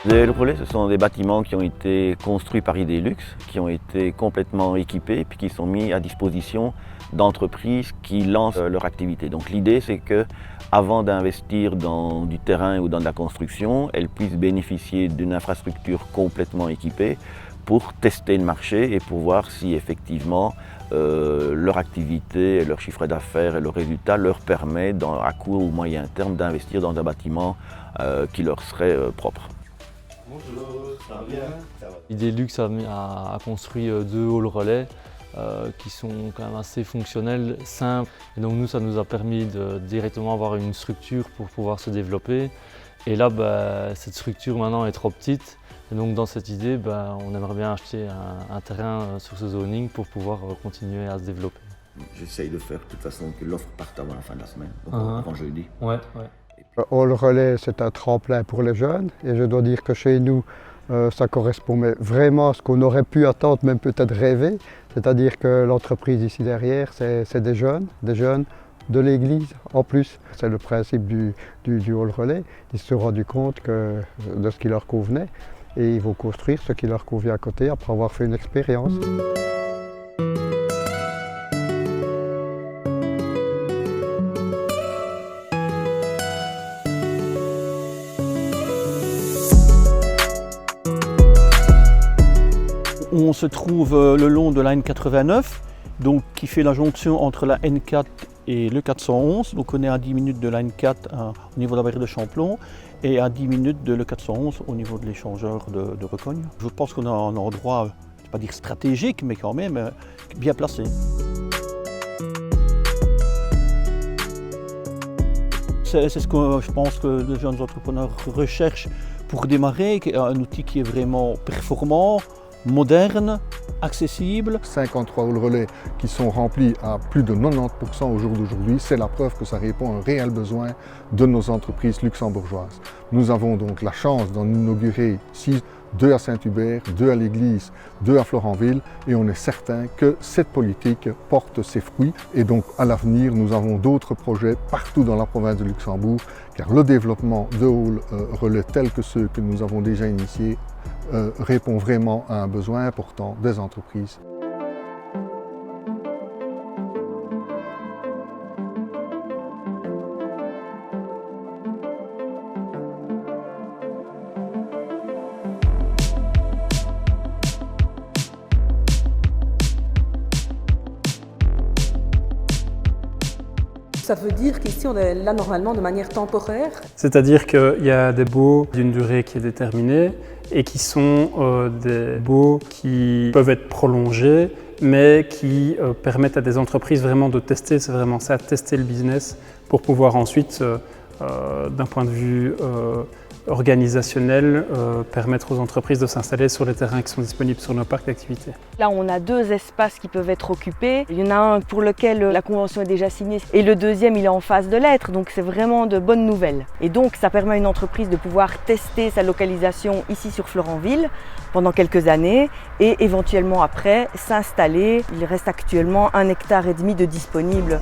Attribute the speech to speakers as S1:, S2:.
S1: Les halls relais, ce sont des bâtiments qui ont été construits par Idelux, qui ont été complètement équipés puis qui sont mis à disposition d'entreprises qui lancent leur activité. Donc l'idée, c'est que avant d'investir dans du terrain ou dans de la construction, elles puissent bénéficier d'une infrastructure complètement équipée pour tester le marché et pour voir si effectivement leur activité, leur chiffre d'affaires et leurs résultats leur permet à court ou moyen terme d'investir dans un bâtiment qui leur serait propre.
S2: Bonjour, ça va bien?
S3: Idelux a construit 2 halls relais qui sont quand même assez fonctionnels, simples. Et donc nous, ça nous a permis de directement avoir une structure pour pouvoir se développer. Et là, cette structure maintenant est trop petite. Et donc dans cette idée, on aimerait bien acheter un terrain sur ce zoning pour pouvoir continuer à se développer.
S1: J'essaye de faire de toute façon que l'offre parte avant la fin de la semaine, donc avant jeudi.
S3: Ouais.
S4: Le hall relais, c'est un tremplin pour les jeunes et je dois dire que chez nous, ça correspond vraiment à ce qu'on aurait pu attendre, même peut-être rêver. C'est-à-dire que l'entreprise ici derrière, c'est des jeunes de l'église en plus. C'est le principe du hall relais. Ils se sont rendus compte de ce qui leur convenait et ils vont construire ce qui leur convient à côté après avoir fait une expérience.
S5: On se trouve le long de la N89, donc qui fait la jonction entre la N4 et le 411. Donc on est à 10 minutes de la N4 au niveau de la barrière de Champlon et à 10 minutes de le 411 au niveau de l'échangeur de Recogne. Je pense qu'on a un endroit, je ne vais pas dire stratégique, mais quand même bien placé. C'est ce que je pense que les jeunes entrepreneurs recherchent pour démarrer, un outil qui est vraiment performant, moderne, accessible.
S6: 53 halls relais qui sont remplis à plus de 90% au jour d'aujourd'hui, c'est la preuve que ça répond à un réel besoin de nos entreprises luxembourgeoises. Nous avons donc la chance d'en inaugurer 6, 2 à Saint-Hubert, 2 à l'église, 2 à Florenville et on est certain que cette politique porte ses fruits et donc à l'avenir nous avons d'autres projets partout dans la province de Luxembourg car le développement de halls relais tels que ceux que nous avons déjà initiés répond vraiment à un besoin important des entreprises.
S7: Ça veut dire qu'ici on est là normalement de manière temporaire.
S8: C'est-à-dire qu'il y a des baux d'une durée qui est déterminée et qui sont des baux qui peuvent être prolongés mais qui permettent à des entreprises vraiment de tester, c'est vraiment ça, tester le business pour pouvoir ensuite, d'un point de vue organisationnel, permettre aux entreprises de s'installer sur les terrains qui sont disponibles sur nos parcs d'activités.
S9: Là, on a 2 espaces qui peuvent être occupés. Il y en a un pour lequel la convention est déjà signée et le deuxième, il est en phase de l'être. Donc, c'est vraiment de bonnes nouvelles. Et donc, ça permet à une entreprise de pouvoir tester sa localisation ici sur Florenville pendant quelques années et éventuellement après s'installer. Il reste actuellement 1,5 hectare de disponible.